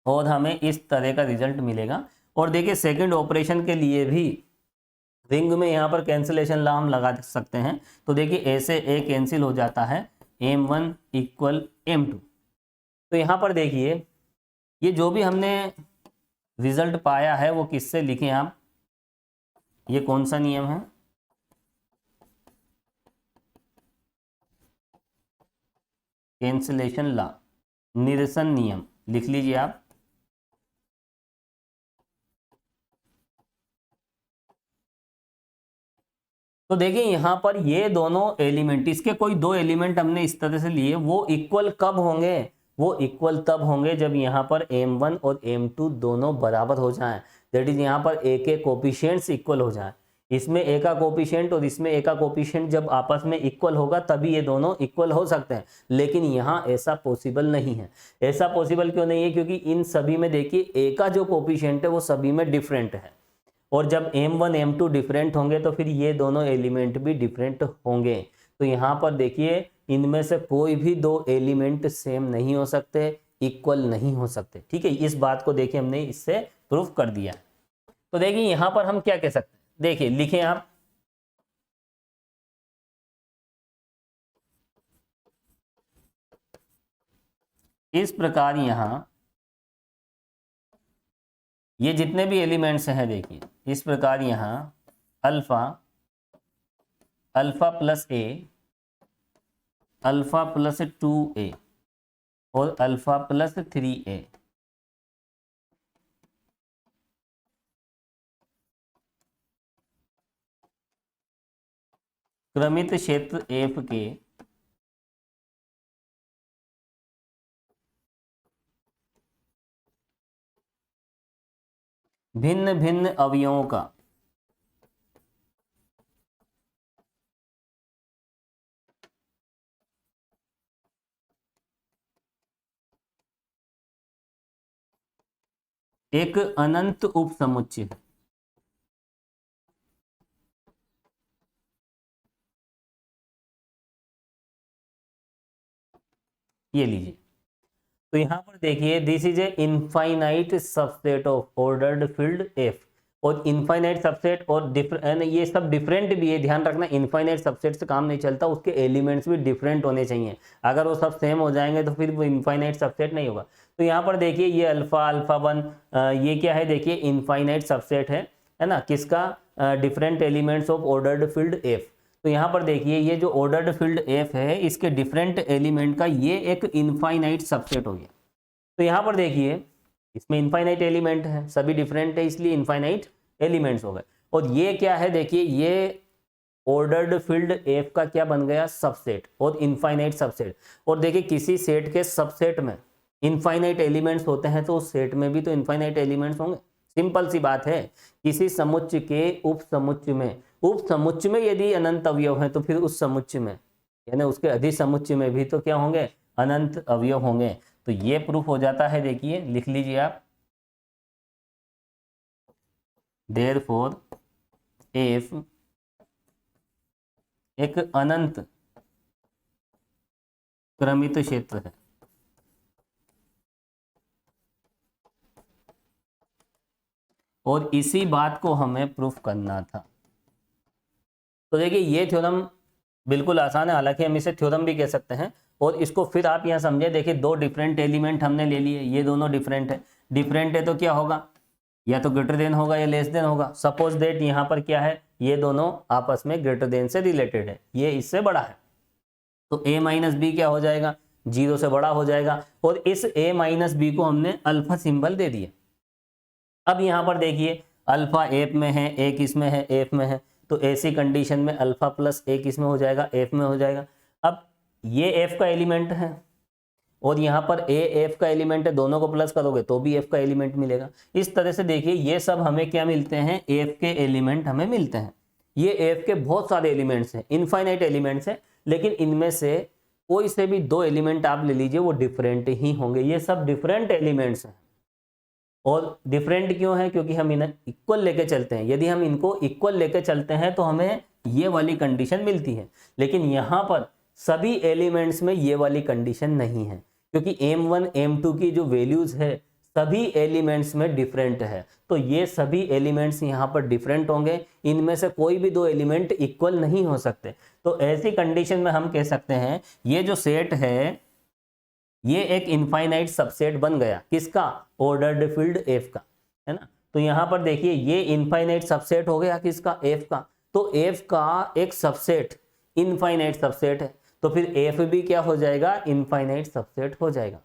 और हमें इस तरह का रिजल्ट मिलेगा। और देखिए सेकंड ऑपरेशन के लिए भी रिंग में यहाँ पर कैंसिलेशन लॉ हम लगा सकते हैं। तो देखिए ऐसे ए कैंसिल हो जाता है, m1 = m2। तो यहाँ पर देखिए ये जो भी हमने रिजल्ट पाया है वो किससे लिखें आप, ये कौन सा नियम है, कैंसिलेशन लॉ, निरसन नियम, लिख लीजिए आप। तो देखिए यहाँ पर ये दोनों एलिमेंट, इसके कोई दो एलिमेंट हमने इस तरह से लिए, वो इक्वल कब होंगे, वो इक्वल तब होंगे जब यहाँ पर m1 और m2 दोनों बराबर हो जाएं। दैट इज यहाँ पर a के कोफिशिएंट्स इक्वल हो जाएं। इसमें a का कोफिशिएंट और इसमें a का कोफिशिएंट जब आपस में इक्वल होगा तभी ये दोनों इक्वल हो सकते हैं, लेकिन यहाँ ऐसा पॉसिबल नहीं है। ऐसा पॉसिबल क्यों नहीं है, क्योंकि इन सभी में देखिए a का जो कोफिशिएंट है वो सभी में डिफरेंट है, और जब m1 m2 डिफरेंट होंगे तो फिर ये दोनों एलिमेंट भी डिफरेंट होंगे। तो यहाँ पर देखिए इनमें से कोई भी दो एलिमेंट सेम नहीं हो सकते, इक्वल नहीं हो सकते, ठीक है। इस बात को देखिए हमने इससे प्रूफ कर दिया। तो देखिए यहाँ पर हम क्या कह सकते हैं, देखिए लिखें आप, इस प्रकार यहाँ ये जितने भी एलिमेंट्स हैं देखिए इस प्रकार यहाँ अल्फा +a, अल्फा +2a और अल्फा +3a, क्रमित क्षेत्र F के भिन्न भिन्न अवयवों का एक अनंत उपसमुच्चय। ये लीजिए, तो यहां पर देखिए this is a infinite subset of ordered field F, और इनफाइनाइट सबसेट और ये सब डिफरेंट भी है, ध्यान रखना। इनफाइनाइट सबसेट से काम नहीं चलता, उसके एलिमेंट्स भी डिफरेंट होने चाहिए। अगर वो सब सेम हो जाएंगे तो फिर वो इनफाइनाइट सबसेट नहीं होगा। तो यहाँ पर देखिए ये अल्फा 1 ये क्या है, देखिए इनफाइनाइट सबसेट है ना, किसका, different elements of ordered field F. तो यहाँ पर देखिए ये जो ऑर्डर्ड फील्ड एफ है इसके डिफरेंट एलिमेंट का ये एक इनफाइनाइट सबसेट हो गया। तो यहाँ पर देखिए इसमें इनफाइनाइट एलिमेंट है, सभी डिफरेंट है, इसलिए इनफाइनाइट एलिमेंट्स हो गए। और ये क्या है, देखिए ये ऑर्डर्ड फील्ड एफ का क्या बन गया, सबसेट और इनफाइनाइट सबसेट। और देखिए किसी सेट के सबसेट में इनफाइनाइट एलिमेंट्स होते हैं तो उस सेट में भी तो इनफाइनाइट एलिमेंट्स होंगे। सिंपल सी बात है, किसी समुच्चय के उपसमुच्चय में यदि अनंत अवयव है तो फिर उस समुच्चय में यानी उसके अधिसमुच्चय में भी तो क्या होंगे, अनंत अवयव होंगे। तो ये प्रूफ हो जाता है, देखिए लिख लीजिए आप, देयरफॉर एफ एक अनंत क्रमित क्षेत्र है। और इसी बात को हमें प्रूफ करना था। तो देखिए ये थ्योरम बिल्कुल आसान है, हालांकि हम इसे थ्योरम भी कह सकते हैं। और इसको फिर आप यहाँ समझे, देखिए दो डिफरेंट एलिमेंट हमने ले लिए, ये दोनों डिफरेंट है। डिफरेंट है तो क्या होगा, या तो ग्रेटर देन होगा या लेस देन होगा। सपोज दैट यहाँ पर क्या है, ये दोनों आपस में ग्रेटर देन से रिलेटेड है, ये इससे बड़ा है, तो a माइनस बी क्या हो जाएगा, 0 से बड़ा हो जाएगा। और इस a माइनस बी को हमने अल्फा सिंबल दे दिया। अब यहाँ पर देखिए अल्फा एफ में है, ए किस में है, एफ में है, तो ऐसी कंडीशन में अल्फा प्लस ए किस में हो जाएगा, एफ में हो जाएगा। अब ये एफ का एलिमेंट है और यहाँ पर ए एफ का एलिमेंट है, दोनों को प्लस करोगे तो भी एफ का एलिमेंट मिलेगा। इस तरह से देखिए ये सब हमें क्या मिलते हैं, एफ के एलिमेंट हमें मिलते हैं। ये एफ के बहुत सारे एलिमेंट्स हैं, इनफाइनाइट एलिमेंट्स हैं, लेकिन इनमें से कोई से भी दो एलिमेंट आप ले लीजिए वो डिफरेंट ही होंगे। ये सब डिफरेंट एलिमेंट्स हैं। और डिफरेंट क्यों है, क्योंकि हम इन्हें इक्वल लेके चलते हैं। यदि हम इनको इक्वल लेके चलते हैं तो हमें ये वाली कंडीशन मिलती है, लेकिन यहाँ पर सभी एलिमेंट्स में ये वाली कंडीशन नहीं है, क्योंकि m1 m2 की जो वैल्यूज है सभी एलिमेंट्स में डिफरेंट है। तो ये सभी एलिमेंट्स यहाँ पर डिफरेंट होंगे, इनमें से कोई भी दो एलिमेंट इक्वल नहीं हो सकते। तो ऐसी कंडीशन में हम कह सकते हैं ये जो सेट है ये एक इनफाइनाइट सबसेट बन गया, किसका, ऑर्डर्ड फील्ड एफ का, है ना। तो यहाँ पर देखिए ये इनफाइनाइट सबसेट हो गया किसका, एफ का। तो एफ का एक सबसेट इनफाइनाइट सबसेट है, तो फिर एफ भी क्या हो जाएगा, इनफाइनाइट सबसेट हो जाएगा।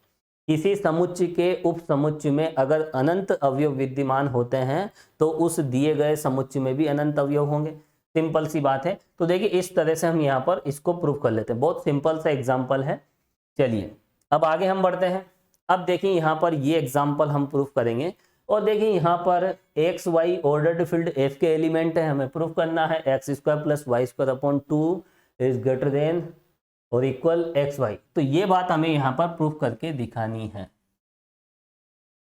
किसी समुच्चय के उप समुच्चय में अगर अनंत अवयव विद्यमान होते हैं तो उस दिए गए समुच्चय में भी अनंत अवयव होंगे। सिंपल सी बात है। तो देखिए इस तरह से हम यहाँ पर इसको प्रूव कर लेते हैं, बहुत सिंपल सा एग्जाम्पल है। चलिए अब आगे हम बढ़ते हैं। अब देखिए यहाँ पर ये एग्जाम्पल हम प्रूफ करेंगे, और देखिए यहाँ पर X Y ordered field F के एलिमेंट है, हमें प्रूफ करना है X square plus Y square upon 2 is greater than और इक्वल एक्स वाई। तो ये बात हमें यहाँ पर प्रूफ करके दिखानी है,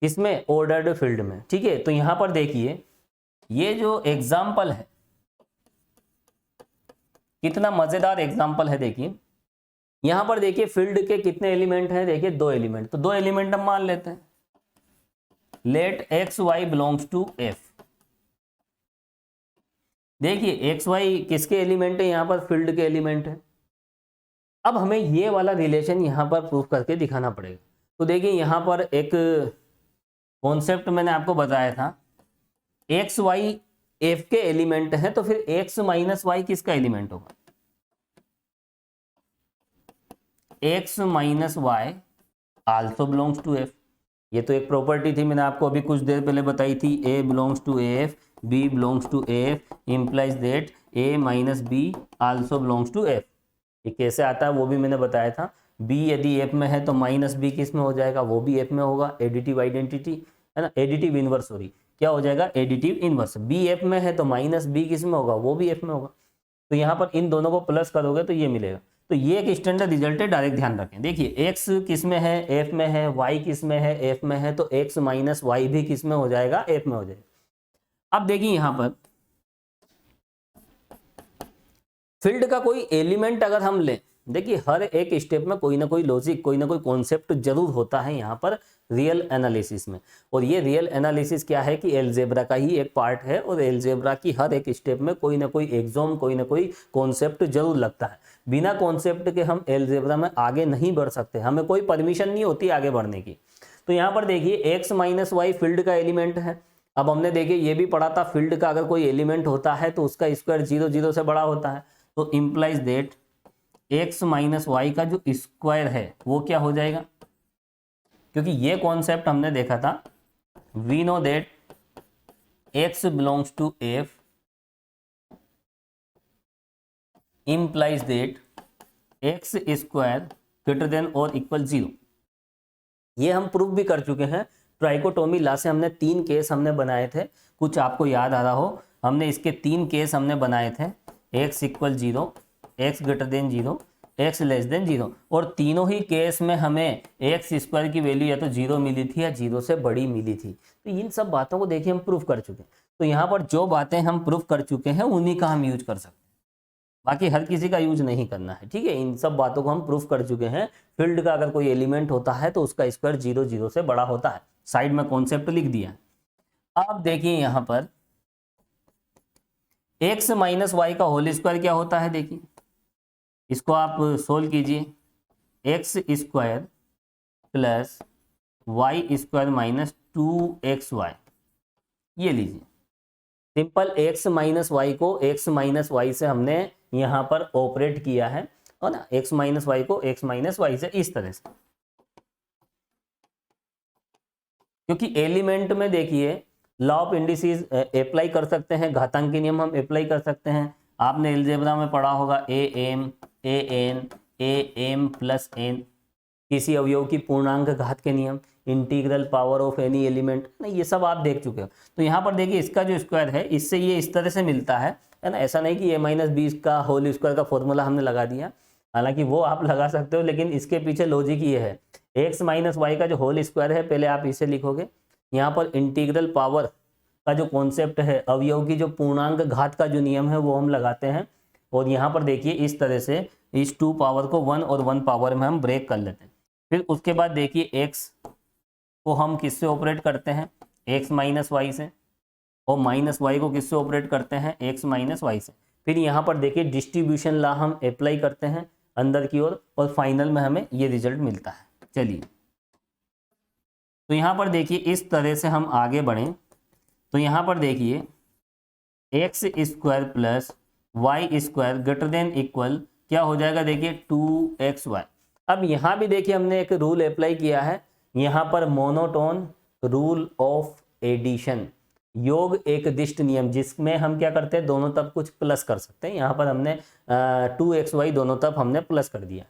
इसमें ऑर्डर्ड फील्ड में, ठीक है। तो यहाँ पर देखिए ये जो एग्जाम्पल है कितना मजेदार एग्जाम्पल है। देखिए यहां पर देखिए फील्ड के कितने एलिमेंट हैं, देखिए दो एलिमेंट, तो दो एलिमेंट हम मान लेते हैं। Let X Y belongs to F. देखिए एक्स वाई किसके एलिमेंट है, यहां पर फील्ड के एलिमेंट है। अब हमें ये वाला रिलेशन यहां पर प्रूफ करके दिखाना पड़ेगा। तो देखिए यहां पर एक कॉन्सेप्ट मैंने आपको बताया था, एक्स वाई एफ के एलिमेंट है, तो फिर एक्स माइनस वाई किसका एलिमेंट होगा, x minus Y also belongs to F. ये तो एक प्रॉपर्टी थी, मैंने आपको अभी कुछ देर पहले बताई थी, a belongs to F, b belongs to F, implies that a minus B also belongs to F. ये कैसे आता है वो भी मैंने बताया था। b यदि f में है तो माइनस b किस में हो जाएगा, वो भी f में होगा। एडिटिव आइडेंटिटी है ना, एडिटिव इनवर्स, सॉरी क्या हो जाएगा, एडिटिव इनवर्स। b f में है तो माइनस b किस में होगा, वो भी f में होगा। तो यहाँ पर इन दोनों को प्लस करोगे तो ये मिलेगा। तो ये एक स्टैंडर्ड रिजल्ट है, डायरेक्ट ध्यान रखें। देखिए x किस में है, f में है, y किस में है, f में है, तो x माइनस वाई भी किस में हो जाएगा, f में हो जाएगा। अब देखिए यहां पर फील्ड का कोई एलिमेंट अगर हम लें, देखिए हर एक स्टेप में कोई ना कोई लॉजिक, कोई ना कोई कॉन्सेप्ट जरूर होता है यहाँ पर रियल एनालिसिस में। और ये रियल एनालिसिस क्या है कि एलजेब्रा का ही एक पार्ट है, और एलजेब्रा की हर एक स्टेप में कोई ना कोई एग्जाम, कोई ना कोई कॉन्सेप्ट जरूर लगता है। बिना कॉन्सेप्ट के हम एलजेब्रा में आगे नहीं बढ़ सकते, हमें कोई परमिशन नहीं होती आगे बढ़ने की। तो यहाँ पर देखिए एक्स माइनस वाई फील्ड का एलिमेंट है। अब हमने देखिए ये भी पढ़ा था, फील्ड का अगर कोई एलिमेंट होता है तो उसका स्क्वायर 0 0 से बड़ा होता है। तो implies that X minus Y का जो स्क्वायर है वो क्या हो जाएगा, क्योंकि ये कॉन्सेप्ट हमने देखा था, we know that X belongs to F implies that x square greater than और इक्वल 0। ये हम प्रूफ भी कर चुके हैं। ट्राइकोटोमी लॉ से हमने 3 केस हमने बनाए थे, कुछ आपको याद आ रहा हो, हमने इसके 3 केस हमने बनाए थे, x equal 0, x greater than 0, x less than 0, और तीनों ही केस में हमें एक्स स्क्वायर की वैल्यू या तो 0 मिली थी या 0 से बड़ी मिली थी। तो इन सब बातों को देखिए हम प्रूफ कर चुके हैं। तो यहाँ पर जो बातें हम प्रूफ कर चुके हैं उन्हीं का हम यूज कर सकते हैं, बाकी हर किसी का यूज नहीं करना है, ठीक है। इन सब बातों को हम प्रूफ कर चुके हैं। फील्ड का अगर कोई एलिमेंट होता है तो उसका स्क्वायर 0 0 से बड़ा होता है, साइड में कॉन्सेप्ट लिख दिया। अब देखिए यहाँ पर एक्स माइनस वाई का होल स्क्वायर क्या होता है, देखिए इसको आप सोल्व कीजिए। X square plus Y square minus 2xy, ये लीजिए। सिंपल एक्स माइनस वाई को एक्स माइनस वाई से हमने यहाँ पर ऑपरेट किया है ना, एक्स माइनस वाई को एक्स माइनस वाई से इस तरह से, क्योंकि एलिमेंट में देखिए लॉ ऑफ इंडिसेस अप्लाई कर सकते हैं, घातांक के नियम हम अप्लाई कर सकते हैं। आपने अलजेब्रा में पढ़ा होगा ए एम प्लस एन, किसी अवयव की पूर्णांक घात के नियम, integral power of any element, ये सब आप देख चुके हो। तो यहाँ पर देखिए इसका जो स्क्वायर है इससे ये इस तरह से मिलता है ना। ऐसा नहीं कि a माइनस बी का होल स्क्वायर का फॉर्मूला हमने लगा दिया, हालांकि वो आप लगा सकते हो, लेकिन इसके पीछे लॉजिक ये है। एक्स माइनस वाई का जो होल स्क्वायर है पहले आप इसे लिखोगे, यहाँ पर इंटीग्रल पावर का जो कॉन्सेप्ट है, अवयव की जो पूर्णांक घात का जो नियम है वो हम लगाते हैं, और यहाँ पर देखिए इस तरह से इस 2 पावर को 1 और 1 पावर में हम ब्रेक कर लेते हैं। फिर उसके बाद देखिए x को हम किससे ऑपरेट करते हैं, x माइनस वाई से, और माइनस वाई को किससे ऑपरेट करते हैं, x माइनस वाई से। फिर यहाँ पर देखिए डिस्ट्रीब्यूशन लॉ हम अप्लाई करते हैं अंदर की ओर, और फाइनल में हमें ये रिजल्ट मिलता है। चलिए तो यहाँ पर देखिए इस तरह से हम आगे बढ़ें, तो यहाँ पर देखिए X square plus Y square greater than equal क्या हो जाएगा, देखिए 2xy। अब यहाँ भी देखिए हमने एक रूल अप्लाई किया है, यहाँ पर मोनोटोन रूल ऑफ एडिशन, योग एक दिष्ट नियम, जिसमें हम क्या करते हैं दोनों तरफ कुछ प्लस कर सकते हैं। यहाँ पर हमने 2xy दोनों तरफ हमने प्लस कर दिया।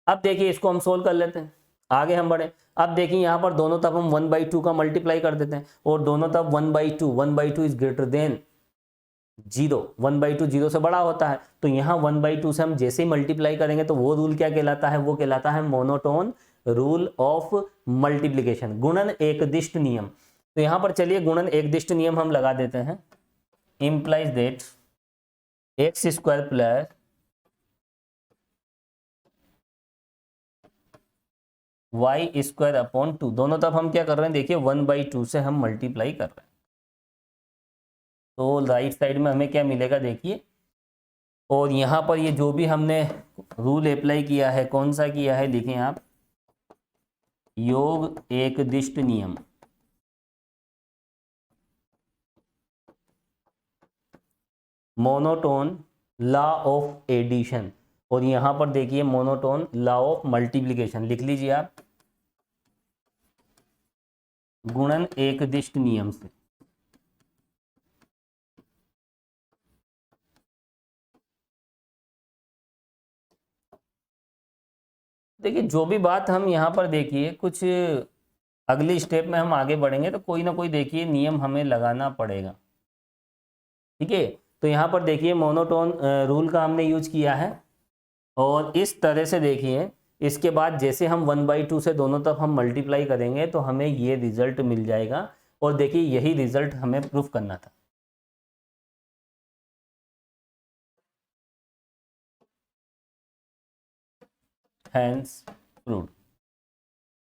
अब देखिए इसको हम सोल्व कर लेते हैं, आगे हम बढ़े। अब देखिए यहाँ पर दोनों तरफ हम 1/2 का मल्टीप्लाई कर देते हैं, और दोनों तरफ 1/2 इज ग्रेटर देन 0, 1/2 0 से बड़ा होता है। तो यहाँ 1/2 से हम जैसे ही मल्टीप्लाई करेंगे तो वो रूल क्या कहलाता है, वो कहलाता है मोनोटोन रूल ऑफ मल्टीप्लिकेशन, गुणन एकदिष्ट नियम। तो यहाँ पर चलिए गुणन एकदिष्ट नियम हम लगा देते हैं। Implies that X square plus Y square upon 2, दोनों तरफ हम क्या कर रहे हैं, देखिए 1/2 से हम मल्टीप्लाई कर रहे हैं। तो राइट साइड में हमें क्या मिलेगा, देखिए, और यहाँ पर ये जो भी हमने रूल अप्लाई किया है, कौन सा किया है, देखिए आप, योग एकदिष्ट नियम, मोनोटोन लॉ ऑफ एडिशन, और यहाँ पर देखिए मोनोटोन लॉ ऑफ मल्टीप्लिकेशन, लिख लीजिए आप, गुणन एकदिष्ट नियम से। देखिए जो भी बात हम यहाँ पर देखिए कुछ अगली स्टेप में हम आगे बढ़ेंगे तो कोई ना कोई देखिए नियम हमें लगाना पड़ेगा, ठीक है। तो यहाँ पर देखिए मोनोटोन रूल का हमने यूज किया है, और इस तरह से देखिए इसके बाद जैसे हम 1/2 से दोनों तरफ हम मल्टीप्लाई करेंगे तो हमें ये रिजल्ट मिल जाएगा, और देखिए यही रिजल्ट हमें प्रूफ करना था। Hence proved.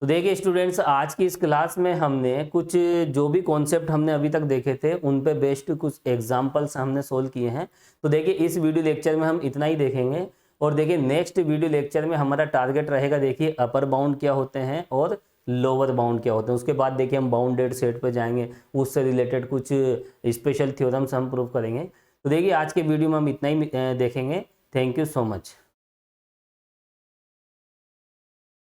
तो देखिए स्टूडेंट्स, आज की इस क्लास में हमने कुछ जो भी कॉन्सेप्ट हमने अभी तक देखे थे उन पे बेस्ड कुछ एग्जांपल्स हमने सोल्व किए हैं। तो देखिए इस वीडियो लेक्चर में हम इतना ही देखेंगे, और देखिए नेक्स्ट वीडियो लेक्चर में हमारा टारगेट रहेगा, देखिए अपर बाउंड क्या होते हैं और लोअर बाउंड क्या होते हैं। उसके बाद देखिए हम बाउंडेड सेट पे जाएंगे, उससे रिलेटेड कुछ स्पेशल थ्योरम्स हम प्रूव करेंगे। तो देखिए आज के वीडियो में हम इतना ही देखेंगे। Thank you so much.